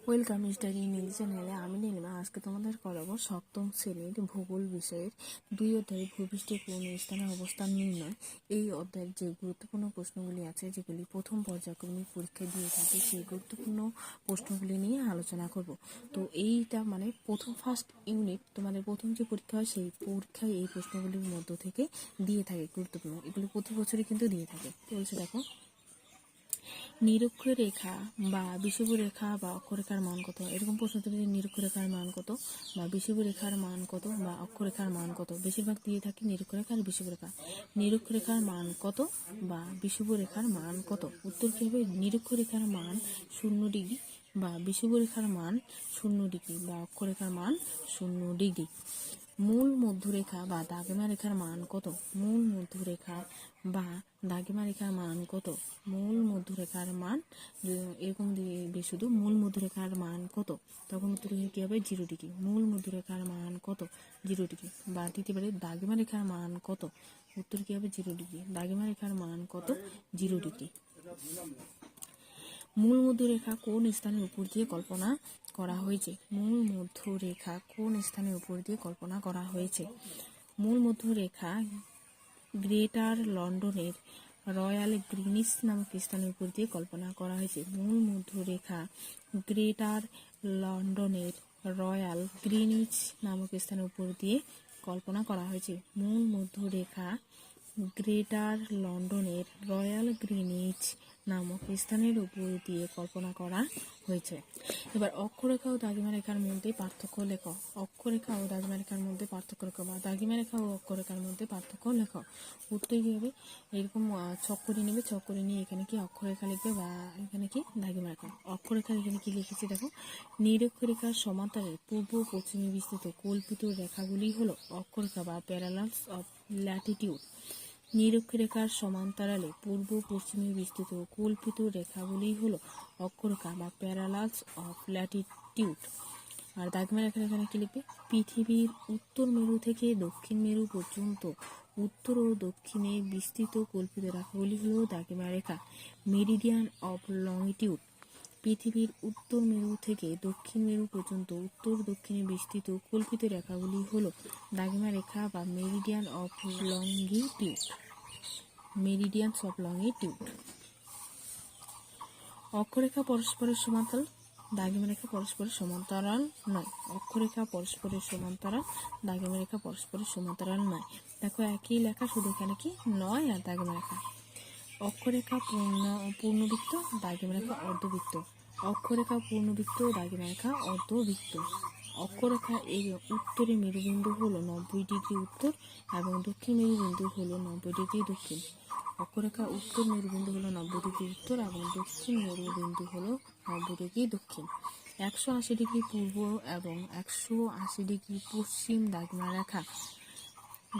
Welcome study English চ্যানেলে আমি নীলিমা। আজকে তোমাদের করাবো সপ্তম শ্রেণীর ভূগোল বিষয়ের 2 অধ্যায় ভূপৃষ্ঠে কোন স্থানে অবস্থান নির্ণয়। এই অধ্যায়ের যে গুরুত্বপূর্ণ প্রশ্নগুলি আছে, যেগুলি প্রথম পর্যায়ক্রমিক পরীক্ষা দিয়ে থাকে, সেই গুরুত্বপূর্ণ প্রশ্নগুলি নিয়ে আলোচনা করব। তো এইটা মানে ফার্স্ট ইউনিট, তোমাদের প্রথম যে পরীক্ষা হয় সেই পরীক্ষায় এই প্রশ্নগুলির মধ্য থেকে দিয়ে থাকে গুরুত্বপূর্ণ। এগুলি প্রতি বছরই কিন্তু দিয়ে থাকে। বলছে দেখো, নিরক্ষরেখা বা বিষুবরেখা বা অক্ষরেখার মান কত? এরকম প্রশ্ন তুলে, নিরক্ষরেখার মান কত বা বিষুবরেখার মান কত বা অক্ষরেখার মান কত? বেশিরভাগ দিয়ে থাকে নিরক্ষরেখা আর বিষুবরেখা। নিরক্ষরেখার মান কত বা বিষুবরেখার মান কত? উত্তর কি হবে? নিরক্ষরেখার মান 0 ডিগ্রি বা বিষুবরেখার মান 0 ডিগ্রি বা অক্ষরেখার মান 0 ডিগ্রি। মূল মধ্যরেখা বা দাগমা রেখার মান কত? মূল মধ্যরেখা বা দাগমা রেখার মান কত? মূল মধ্যরেখার মান এরকম দিবে শুধু মূল মধ্যরেখার মান কত, তখন উত্তর কি হবে? 0 ডিগ্রি। মূল মধ্যরেখার মান কত? 0 ডিগ্রি। বা দিতে পারে দাগমা রেখার মান কত? উত্তর কি হবে? 0 ডিগ্রি। দাগমা রেখার মান কত? 0 ডিগ্রি। মূল মধ্যরেখা কোন স্থানের উপর দিয়ে কল্পনা করা হয়েছে? মূল মধ্যরেখা কোন স্থানের উপর দিয়ে কল্পনা করা হয়েছে? মূল মধ্যরেখা গ্রেটার লন্ডনের রয়্যাল গ্রিনিচ নামক স্থানের উপর দিয়ে কল্পনা করা হয়েছে। মূল মধ্যরেখা গ্রেটার লন্ডনের রয়্যাল গ্রিনিচ নামক স্থানের উপর দিয়ে কল্পনা করা হয়েছে। মূল মধ্যরেখা গ্রেটার লন্ডনের রয়্যাল গ্রিনিচ নামক স্থানের উপর দিয়ে কল্পনা করা হয়েছে। এবার অক্ষরেখা ও দাগিমা রেখার মধ্যে পার্থক্য লেখো। অক্ষরেখা ও দাগিমা রেখার মধ্যে পার্থক্য লেখো বা দাগিমা রেখা ও অক্ষরেখার মধ্যে পার্থক্য লেখো। উত্তর কি হবে? এরকম ছক করে নেবে, ছক করে নিয়ে এখানে কি অক্ষরেখা লিখবে বা এখানে কি দাগিমা রেখা। অক্ষরেখা এখানে কি লিখেছি দেখো, নিরক্ষরেখার সমান্তরালে পূর্ব পশ্চিমে বিস্তৃত কল্পিত রেখাগুলি হলো অক্ষরেখা বা প্যারালালস অফ ল্যাটিটিউড। নিরক্ষরেখার সমান্তরালে পূর্ব পশ্চিমে বিস্তৃত কল্পিত রেখাগুলি হলো অক্ষরেখা বা প্যারালালস অফ ল্যাটিটিউড। আর দাগমা রেখা এখানে কি লিখবে? পৃথিবীর উত্তর মেরু থেকে দক্ষিণ মেরু পর্যন্ত উত্তর ও দক্ষিণে বিস্তৃত কল্পিত রেখাগুলি হলো দাগমা রেখা। Meridien of লংটিউড। পৃথিবীর উত্তর মেরু থেকে দক্ষিণ মেরু পর্যন্ত উত্তর দক্ষিণে বিস্তৃত কল্পিত রেখাগুলি হলো দাগমা রেখা বা meridian of longitude. Meridians of longitude. অক্ষরেখা পরস্পরের সমান্তরাল, দাগিমা রেখা পরস্পরের সমান্তরাল নয়। অক্ষরেখা পরস্পরের সমান্তরাল, দাগিমা রেখা পরস্পরের সমান্তরাল নয়। দেখো একই লেখা, শুধু এখানে কি নয় আর দাগিমা রেখা। অক্ষরেখা পূর্ণবৃত্ত, দাগিমা রেখা অর্ধবৃত্ত। অক্ষরেখা পূর্ণবৃত্ত, দাগিমা রেখা অর্ধবৃত্ত। অক্ষরেখা এর উত্তরে মেরুবিন্দু হলো 90 ডিগ্রি উত্তর এবং দক্ষিণ মেরুবিন্দু হলো 90 ডিগ্রি দক্ষিণ। অক্ষরেখা উত্তর মেরুবিন্দু হলো 90 ডিগ্রি উত্তর এবং দক্ষিণ মেরুবিন্দু হলো 90 ডিগ্রি দক্ষিণ। 180 ডিগ্রি পূর্ব এবং 180 ডিগ্রি পশ্চিম দাগিমা রেখা।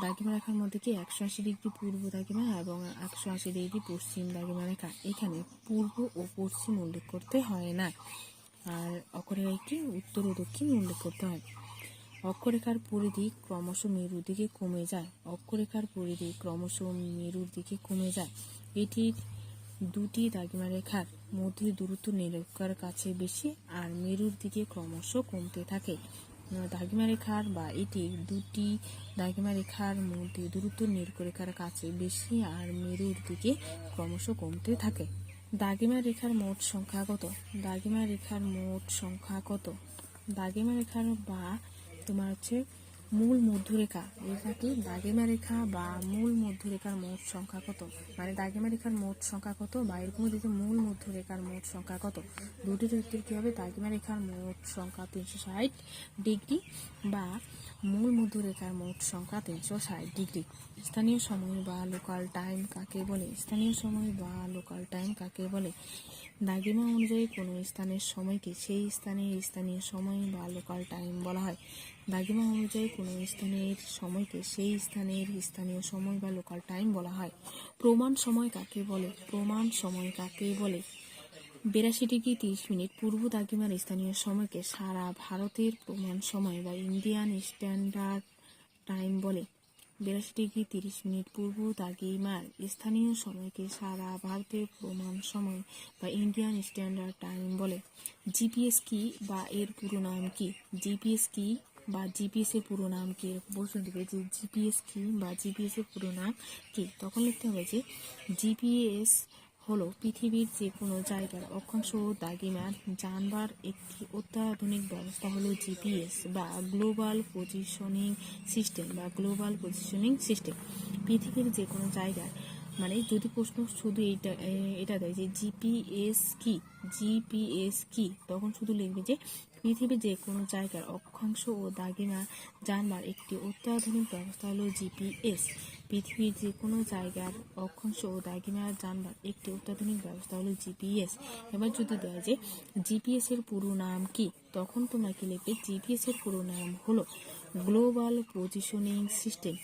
দাগিমা রেখার মধ্যে কি 180 ডিগ্রি পূর্ব দাগিমা এবং 180 ডিগ্রি পশ্চিম দাগিমা রেখা। এখানে পূর্ব ও পশ্চিম উল্লেখ করতে হয় না, আর অক্ষরেখায় কি উত্তর ও দক্ষিণ উল্লেখ করতে হয়। অক্ষরেখার পরিধি ক্রমশ মেরুর দিকে কমে যায়। অক্ষরেখার পরিধি ক্রমশ মেরুর দিকে কমে যায়। এটির দুটি দাগিমা রেখার মধ্যে দূরত্ব নিরক্ষরেখার কাছে বেশি আর মেরুর দিকে ক্রমশ কমতে থাকে। দাগিমা রেখার বা এটির দুটি দাগিমা রেখার মধ্যে দূরত্ব নিরক্ষরেখার কাছে বেশি আর মেরুর দিকে ক্রমশ কমতে থাকে। দাগিমা রেখার মোট সংখ্যা কত? দাগিমা রেখার মোট সংখ্যা কত? দাগিমা রেখার বা তোমার হচ্ছে মূল মধ্যরেখা, এটা কি দাগিমা রেখা বা মূল মধ্যরেখার মোট সংখ্যা কত? মানে দাগিমা রেখার মোট সংখ্যা কত বা এরকম দিকে মূল মধ্যরেখার মোট সংখ্যা কত? দুটির উত্তর কি হবে? দাগিমা রেখার মোট সংখ্যা 360 ডিগ্রি বা মূল মধ্যরেখার মোট সংখ্যা 360 ডিগ্রি। স্থানীয় সময় বা লোকাল টাইম কাকে বলে? স্থানীয় সময় বা লোকাল টাইম কাকে বলে? দাগিমা অনুযায়ী কোনো স্থানের সময়কে সেই স্থানের স্থানীয় সময় বা লোকাল টাইম বলা হয়। দাগিমা অনুযায়ী কোনো স্থানের সময়কে সেই স্থানের স্থানীয় সময় বা লোকাল টাইম বলা হয়। প্রমাণ সময় কাকে বলে? প্রমাণ সময় কাকে বলে? 82 ডিগ্রি 30 মিনিট পূর্ব দাগিমার স্থানীয় সময়কে সারা ভারতের প্রমাণ সময় বা ইন্ডিয়ান স্ট্যান্ডার্ড টাইম বলে। 82°30' পূর্ব দ্রাঘিমার স্থানীয় সময়কে সারা ভারতের প্রমাণ সময় বা ইন্ডিয়ান স্ট্যান্ডার্ড টাইম বলে। জিপিএস কি বা এর পুরো নাম কি? জিপিএস কি বা জিপিএস এর পুরো নাম কি? এরকম প্রশ্ন দেবে যে জিপিএস কি বা জিপিএস এর পুরো নাম কি। তখন লিখতে হবে যে জিপিএস হলো পৃথিবীর যে কোনো জায়গার অক্ষাংশ ও দ্রাঘিমা জানবার একটি অত্যাধুনিক ব্যবস্থা হলো জিপিএস বা গ্লোবাল পজিশনিং সিস্টেম পৃথিবীর যে কোনো জায়গার মানে যদি প্রশ্ন শুধু এটা দেয় যে জিপিএস কি তখন শুধু লিখবে যে পৃথিবীর যে কোনো জায়গার অক্ষাংশ ও দ্রাঘিমা জানবার একটি অত্যাধুনিক ব্যবস্থা হলো জিপিএস। পৃথিবীর যে কোনো জায়গার অক্ষাংশ ও দ্রাঘিমা জানবার একটি অত্যাধুনিক ব্যবস্থা হলো জিপিএস। এবার যদি দেয় যে জিপিএস এর পুরো নাম কি তখন তোমরা কি লিখবে? জিপিএস এর পুরো নাম হলো গ্লোবাল পজিশনিং সিস্টেম।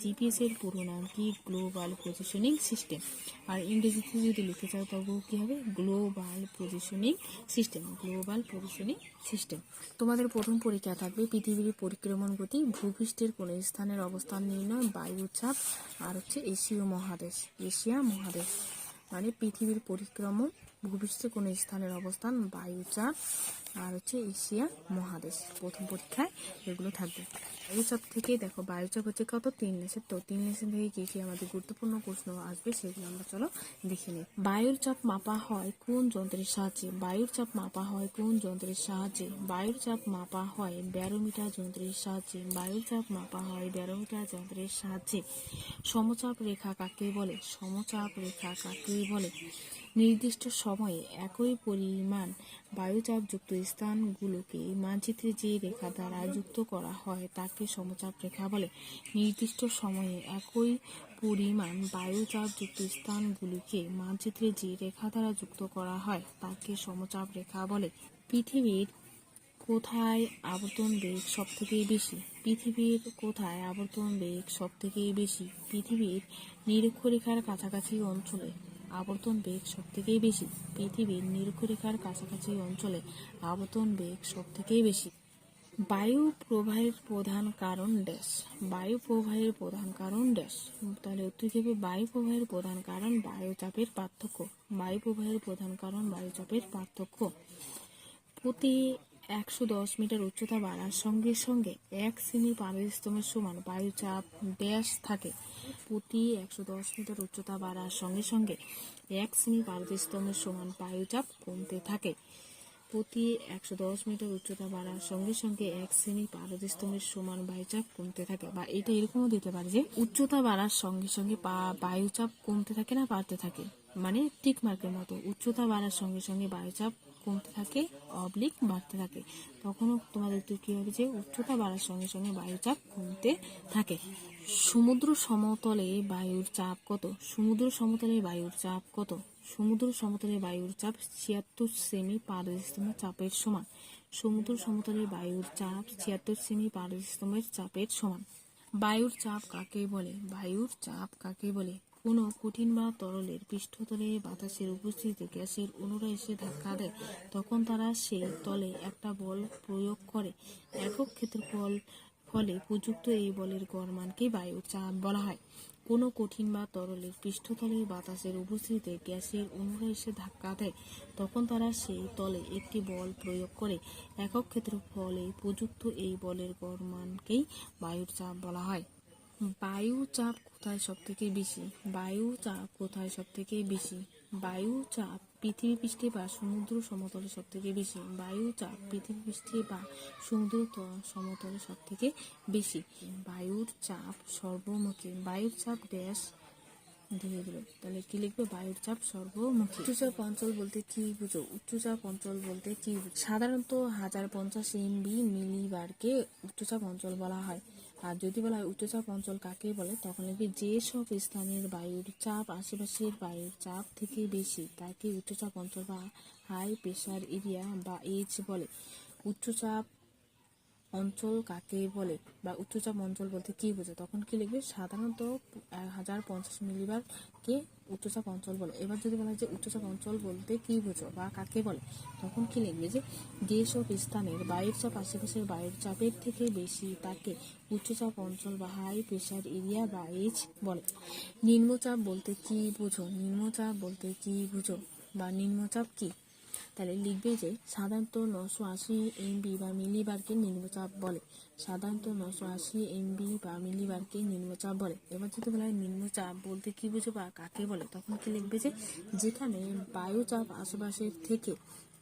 জিপিএস এর পুরো নাম কি? Global positioning system. আর ইংরেজিতে যদি লিখতে চাও তবুও কি হবে? Global positioning system. তোমাদের প্রথম পরীক্ষা থাকবে পৃথিবীর পরিক্রমণ গতি, ভূপৃষ্ঠের কোন স্থানের অবস্থান নির্ণয়, বায়ুচাপ, আর এশিয়া মহাদেশ। মানে পৃথিবীর পরিক্রমণ, ভূপৃষ্ঠের কোন স্থানের অবস্থান, বায়ুচাপ, আর এশিয়া মহাদেশ। প্রথম পরীক্ষায় এগুলো থাকবে। বায়ুচাপ থেকে দেখো বায়ুচাপ হচ্ছে কত? 3 লেসের। তো 3 লেসেন থেকে কি কি আমাদের গুরুত্বপূর্ণ প্রশ্ন আসবে সেগুলো আমরা চলো দেখে নিই। বায়ুর চাপ মাপা হয় কোন যন্ত্রের সাহায্যে? বায়ুর চাপ মাপা হয় ব্যারোমিটার যন্ত্রের সাহায্যে। সমচাপ রেখা কাকে বলে? নির্দিষ্ট সময়ে একই পরিমাণ বায়ুচাপযুক্ত স্থানগুলোকে মানচিত্রে যে রেখা দ্বারা যুক্ত করা হয় তাকে সমচাপ রেখা বলে। নির্দিষ্ট সময়ে একই পরিমাণ বায়ুচাপযুক্ত স্থানগুলিকে মানচিত্রে যে রেখা দ্বারা যুক্ত করা হয় তাকে সমচাপ রেখা বলে। পৃথিবীর কোথায় আবর্তন বেগ সবথেকে বেশি? পৃথিবীর নিরক্ষরেখার কাছাকাছি অঞ্চলে আবর্তন বেগ সবথেকে বেশি। বায়ু প্রবাহের প্রধান কারণ ড্যাশ। তাহলে উত্তর হবে বায়ু প্রবাহের প্রধান কারণ বায়ুচাপের পার্থক্য। প্রতি 110 মিটার উচ্চতা বাড়ার সঙ্গে সঙ্গে 1 সেমি পারদস্তমের সমান বায়ুচাপ ড্যাশ থাকে। প্রতি 110 মিটার উচ্চতা বাড়ার সঙ্গে সঙ্গে 1 সেমি পারদস্তমের সমান বায়ুচাপ কমতে থাকে। প্রতি 110 মিটার উচ্চতা বাড়ার সঙ্গে সঙ্গে 1 সেমি পারদস্তমের সমান বায়ুচাপ কমতে থাকে। বা এটা এরকমও দিতে পারে যে উচ্চতা বাড়ার সঙ্গে সঙ্গে বায়ুচাপ কমতে থাকে না বাড়তে থাকে, মানে টিক মার্কের মতো। উচ্চতা বাড়ার সঙ্গে সঙ্গে বায়ুচাপ কমতে থাকে অবলিক বাড়তে থাকে। তখনও তোমাদের উত্তর কি হবে? যে উচ্চতা বাড়ার সঙ্গে সঙ্গে বায়ুচাপ কমতে থাকে। সমুদ্র সমতলে বায়ুর চাপ কত? সমুদ্র সমতলে বায়ুর চাপ 76 সেমি পারদস্তমের চাপের সমান। বায়ুর চাপ কাকে বলে? কোনো কঠিন বা তরলের পৃষ্ঠতলে বাতাসের উপস্থিতিতে গ্যাসের অণুরা এসে ধাক্কা দেয়, তখন তারা সেই তলে একটা বল প্রয়োগ করে। একক ক্ষেত্রফল ফলে প্রযুক্ত এই বলের গড়মানকে বায়ুর চাপ বলা হয়। কোনো কঠিন বা তরলের পৃষ্ঠতলে বাতাসের উপস্থিতিতে গ্যাসের অণুরা এসে ধাক্কা দেয়, তখন তারা সেই তলে একটি বল প্রয়োগ করে। একক ক্ষেত্রফলে প্রযুক্ত এই বলের গড়মানকেই বায়ুর চাপ বলা হয়। বায়ু চাপ কোথায় সবথেকে বেশি? বায়ু চাপ পৃথিবী পৃষ্ঠে বা সমুদ্র সমতলে সবথেকে বেশি। বায়ুর চাপ সর্বমুখী। বায়ুর চাপ ড্যাশ দিয়ে দিল, তাহলে কি লিখবে? বায়ুর চাপ সর্বমুখী। উচ্চচাপ অঞ্চল বলতে কি বুঝো? সাধারণত 1050 MB মিলিবারকে উচ্চচাপ অঞ্চল বলা হয়। আর যদি বলা হয় উচ্চচাপ অঞ্চল কাকে বলে, তখন লিখবে যে সব স্থানের বায়ুর চাপ আশেপাশের বায়ুর চাপ থেকে বেশি তাকে উচ্চচাপ অঞ্চল বা হাই প্রেসার এরিয়া বা এইচ বলে। উচ্চচাপ অঞ্চল কাকে বলে বা উচ্চচাপ অঞ্চল বলতে কি বোঝো, তখন কি লিখবে? সাধারণত 1050 মিলিবারকে উচ্চচাপ অঞ্চল বলে। এবার যদি বলা হয় যে উচ্চচাপ অঞ্চল বলতে কি বোঝো বা কাকে বলে, তখন কি লিখবে? যে যেসব স্থানের বায়ুর চাপ আশেপাশের বায়ুর চাপের থেকে বেশি তাকে উচ্চচাপ অঞ্চল বা হাই প্রেশার এরিয়া বা এইচ বলে। নিম্নচাপ বলতে কি বোঝো? নিম্নচাপ বলতে কি বোঝো বা নিম্নচাপ কি? তাহলে লিখবে যে সাধারণত 980 MB বা মিলিবারকে নিম্নচাপ বলে। সাধারণত 980 MB বা মিলিবারকে নিম্নচাপ বলে। এবার যদি বলা হয় নিম্নচাপ বলতে কি বুঝো বা কাকে বলে, তখন কি লিখবে? যে যেখানে বায়ুচাপ আশেপাশের থেকে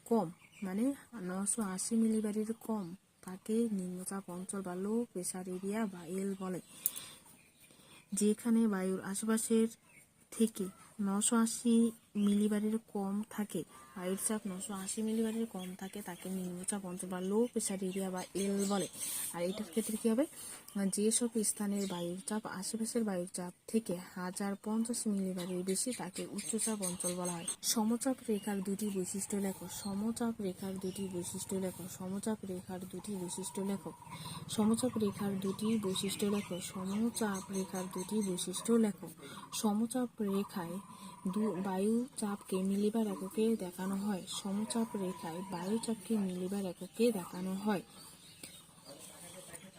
কম, মানে 980 মিলিবারের কম, তাকে নিম্নচাপ অঞ্চল বা লো প্রেসার এরিয়া বা এল বলে। যেখানে বায়ুর আশেপাশের থেকে 980 মিলিবারের কম থাকে, বায়ুর চাপ 980 মিলিবারের কম থাকে, তাকে নিম্নচাপ অঞ্চল বা লো প্রেসার এরিয়া বা এল বলে। আর এটার ক্ষেত্রে কি হবে? যেসব স্থানের বায়ুর চাপ আশেপাশের বায়ুর চাপ থেকে 1050 মিলিবারের বেশি তাকে উচ্চচাপ অঞ্চল বলা হয়। সমচাপ রেখার দুটি বৈশিষ্ট্য লেখো। সমচাপ রেখার দুটি বৈশিষ্ট্য লেখো। সমচাপ রেখার দুটি বৈশিষ্ট্য লেখো। সমচাপ রেখার দুটি বৈশিষ্ট্য লেখো। সমচাপ রেখার দুটি বৈশিষ্ট্য লেখো। সমচাপ রেখায় বায়ু চাপকে মিলিবার এককে দেখানো হয়। সমচাপ রেখায় বায়ু চাপকে মিলিবার এককে দেখানো হয়।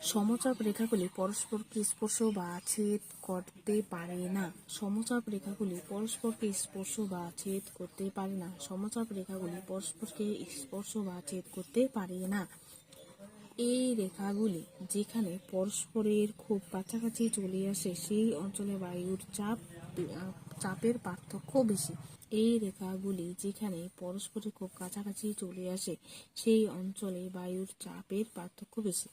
সমচাপ রেখাগুলি পরস্পরকে স্পর্শ বা ছেদ করতে পারে না। সমচাপ রেখাগুলি পরস্পরকে স্পর্শ বা ছেদ করতে পারে না। সমচাপ রেখাগুলি পরস্পরকে স্পর্শ বা ছেদ করতে পারে না। এই রেখাগুলি যেখানে পরস্পরের খুব কাছাকাছি চলে আসে সেই অঞ্চলে বায়ুর চাপের পার্থক্য বেশি। এই রেখাগুলি যেখানে পরস্পরের খুব কাছাকাছি চলে আসে সেই অঞ্চলে বায়ুর চাপের পার্থক্য বেশি।